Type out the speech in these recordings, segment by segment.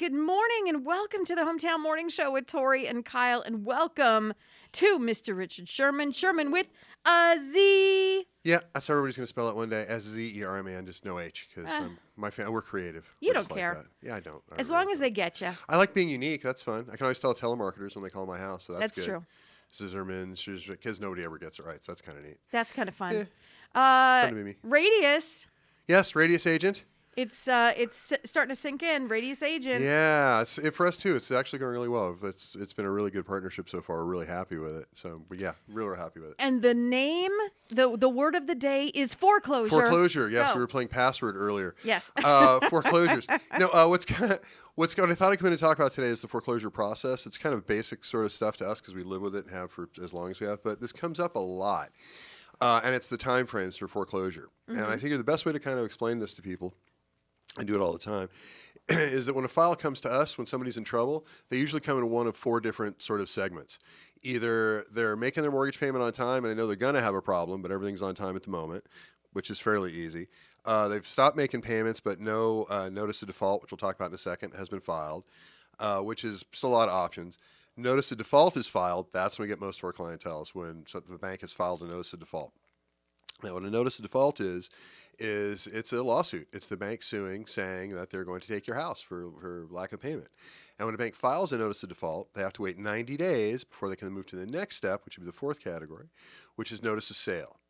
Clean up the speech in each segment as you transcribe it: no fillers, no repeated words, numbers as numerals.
Good morning and welcome to the Hometown Morning Show with Tori and Kyle, and welcome to Mr. Richard Sherman. Sherman with a Z. Yeah, that's how everybody's going to spell it one day. S-Z-E-R-M-A-N, just no H, because we're creative. You We're don't just care. Like that. Yeah, I don't. As long as they get you. I like being unique. That's fun. I can always tell telemarketers when they call my house, so that's good. True. Scissorman, because nobody ever gets it right, so that's kind of neat. That's kind of fun. Fun to be me. Radius. Yes, Radius Agent. It's starting to sink in. Radius Agent. Yeah, for us too. It's actually going really well. It's been a really good partnership so far. We're really happy with it. So, but yeah, really happy with it. And the name, the word of the day is foreclosure. Foreclosure. Yes, Go. we were playing password earlier. Yes. Foreclosures. No, what's going I thought I came in to talk about today is the foreclosure process. It's kind of basic sort of stuff to us because we live with it and have for as long as we have. But this comes up a lot, and it's the time frames for foreclosure. Mm-hmm. And I figure the best way to kind of explain this to people, I do it all the time, is that when a file comes to us, when somebody's in trouble, they usually come in one of four different sort of segments. Either they're making their mortgage payment on time, and I know they're going to have a problem, but everything's on time at the moment, which is fairly easy. They've stopped making payments, but no notice of default, which we'll talk about in a second, has been filed, which is still a lot of options. Notice of default is filed. That's when we get most of our clientele, is when the bank has filed a notice of default. Now, what a notice of default is it's a lawsuit. It's the bank suing, saying that they're going to take your house for lack of payment. And when a bank files a notice of default, they have to wait 90 days before they can move to the next step, which would be the fourth category, which is notice of sale.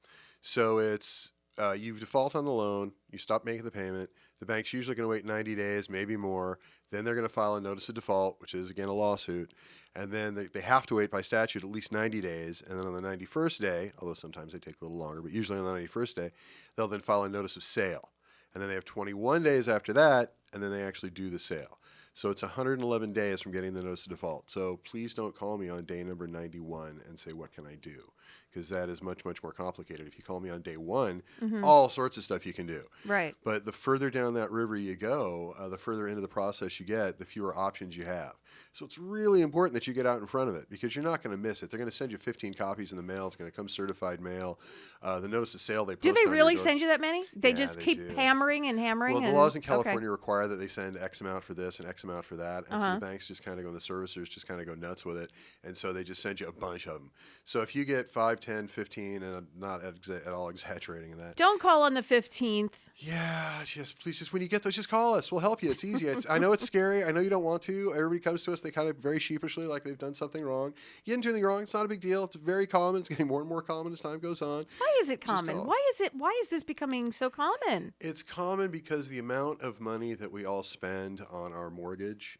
So it's you default on the loan, you stop making the payment, the bank's usually going to wait 90 days, maybe more, then they're going to file a notice of default, which is, again, a lawsuit, and then they have to wait by statute at least 90 days, and then on the 91st day, although sometimes they take a little longer, but usually on the 91st day, they'll then file a notice of sale. And then they have 21 days after that, and then they actually do the sale. So it's 111 days from getting the notice of default. So please don't call me on day number 91 and say, what can I do? Because that is much, much more complicated. If you call me on day one, all sorts of stuff you can do. Right. But the further down that river you go, the further into the process you get, the fewer options you have. So it's really important that you get out in front of it because you're not going to miss it. They're going to send you 15 copies in the mail. It's going to come certified mail. The notice of sale they post. Do they on really your door. send you that many? They Yeah, just they keep do. hammering and hammering? Well, the and, laws in California okay. require that they send X amount for this and X amount for that. And so the banks just kind of go, and the servicers just kind of go nuts with it. And so they just send you a bunch of them. So if you get 5, 10, 15, and I'm not at all exaggerating in that. Don't call on the 15th. Yeah, please, just when you get those, just call us. We'll help you. It's easy. I know it's scary. I know you don't want to. Everybody comes to us. They kind of very sheepishly, like they've done something wrong. You didn't do anything wrong. It's not a big deal. It's very common. It's getting more and more common as time goes on. Why is it common? Why is this becoming so common? It's common because the amount of money that we all spend on our mortgage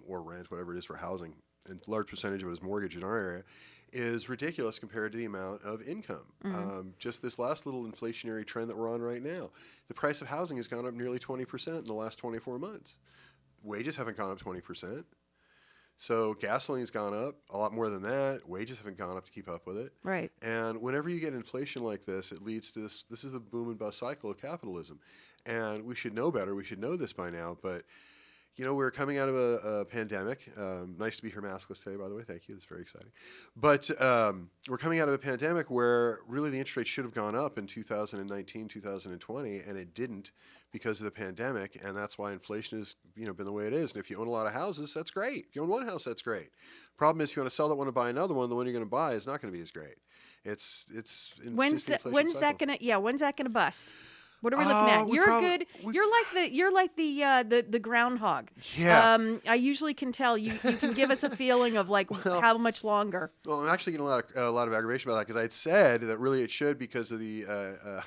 or rent, whatever it is for housing, and a large percentage of it is mortgage in our area, is ridiculous compared to the amount of income. Just this last little inflationary trend that we're on right now, the price of housing has gone up nearly 20% in the last 24 months. Wages haven't gone up 20%. So gasoline's gone up a lot more than that. Wages haven't gone up to keep up with it. Right. And whenever you get inflation like this, it leads to this. This is the boom and bust cycle of capitalism. And we should know better. We should know this by now. But you know, we're coming out of a pandemic. Nice to be here maskless today, by the way. Thank you. That's very exciting. But we're coming out of a pandemic where really the interest rate should have gone up in 2019, 2020, and it didn't because of the pandemic. And that's why inflation has been the way it is. And if you own a lot of houses, that's great. If you own one house, that's great. Problem is, if you want to sell that one and buy another one, the one you're going to buy is not going to be as great. When's that gonna bust? What are we looking at? You're like the groundhog. Yeah. I usually can tell you can give us a feeling of like how much longer. Well, I'm actually getting a lot of aggravation about that because I had said that really it should because of the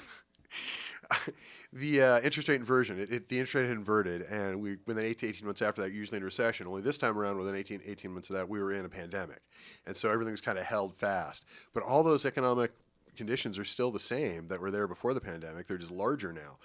interest rate inversion. The interest rate had inverted, and within 8 to 18 months after that, usually in recession. Only this time around, within 18 months of that, we were in a pandemic, and so everything was kind of held fast. But all those economic conditions are still the same that were there before the pandemic. They're just larger now.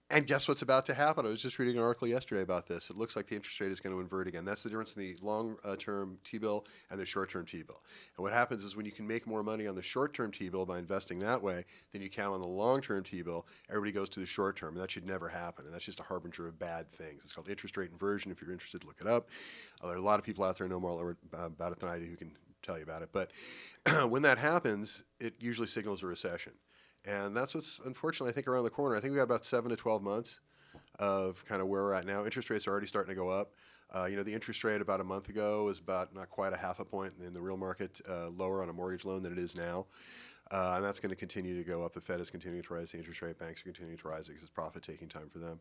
And guess what's about to happen? I was just reading an article yesterday about this. It looks like the interest rate is going to invert again. That's the difference in the long-term T-bill and the short-term T-bill. And what happens is when you can make more money on the short-term T-bill by investing that way than you can on the long-term T-bill, everybody goes to the short-term. And that should never happen. And that's just a harbinger of bad things. It's called interest rate inversion. If you're interested, look it up. There are a lot of people out there who know more about it than I do who can tell you about it. But when that happens, it usually signals a recession. And that's what's, unfortunately, I think around the corner. I think we got about 7 to 12 months of kind of where we're at now. Interest rates are already starting to go up. The interest rate about a month ago was about not quite a half a point in the real market lower on a mortgage loan than it is now. And that's going to continue to go up. The Fed is continuing to raise the interest rate. Banks are continuing to rise it because it's profit-taking time for them.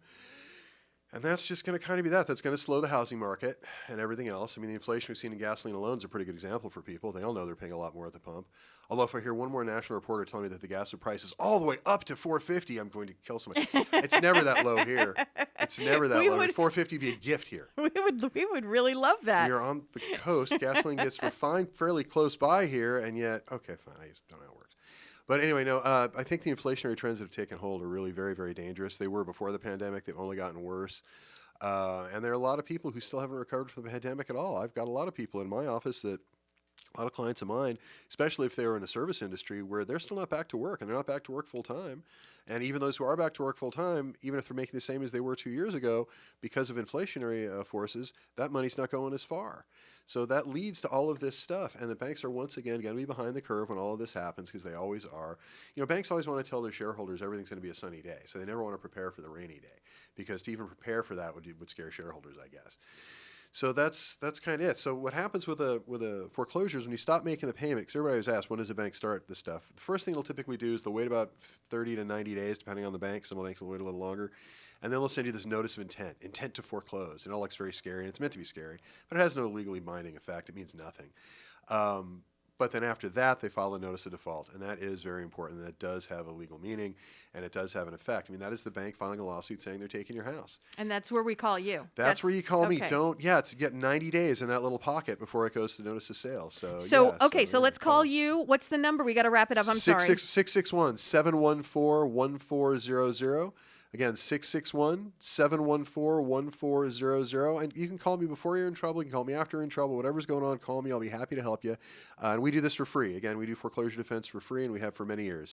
And that's just going to kind of be that. That's going to slow the housing market and everything else. I mean, the inflation we've seen in gasoline alone is a pretty good example for people. They all know they're paying a lot more at the pump. Although if I hear one more national reporter telling me that the gas price is all the way up to $4.50, I'm going to kill somebody. It's never that low here. It's never that low. $4.50 would be a gift here. We would really love that. We are on the coast. Gasoline gets refined fairly close by here, and yet, okay, fine. I just don't know how it works. But anyway, no, I think the inflationary trends that have taken hold are really very, very dangerous. They were before the pandemic. They've only gotten worse. And there are a lot of people who still haven't recovered from the pandemic at all. I've got a lot of people in my office that a lot of clients of mine, especially if they were in the service industry, where they're still not back to work and they're not back to work full time. And even those who are back to work full time, even if they're making the same as they were 2 years ago, because of inflationary forces, that money's not going as far. So that leads to all of this stuff. And the banks are once again going to be behind the curve when all of this happens, because they always are. Banks always want to tell their shareholders everything's going to be a sunny day. So they never want to prepare for the rainy day, because to even prepare for that would scare shareholders, I guess. So that's kind of it. So what happens with a foreclosure is when you stop making the payment, because everybody always asks, when does the bank start this stuff? The first thing they'll typically do is they'll wait about 30 to 90 days, depending on the bank. Some banks will wait a little longer. And then they'll send you this notice of intent to foreclose. It all looks very scary, and it's meant to be scary, but it has no legally binding effect. It means nothing. But then after that, they file a notice of default, and that is very important. That does have a legal meaning, and it does have an effect. I mean, that is the bank filing a lawsuit saying they're taking your house. And that's where we call you. That's where you call me. It's get 90 days in that little pocket before it goes to notice of sale. So let's call you. What's the number? We got to wrap it up. I'm sorry. 661-714-1400. Again, 661-714-1400. And you can call me before you're in trouble. You can call me after you're in trouble. Whatever's going on, call me. I'll be happy to help you. And we do this for free. Again, we do foreclosure defense for free, and we have for many years.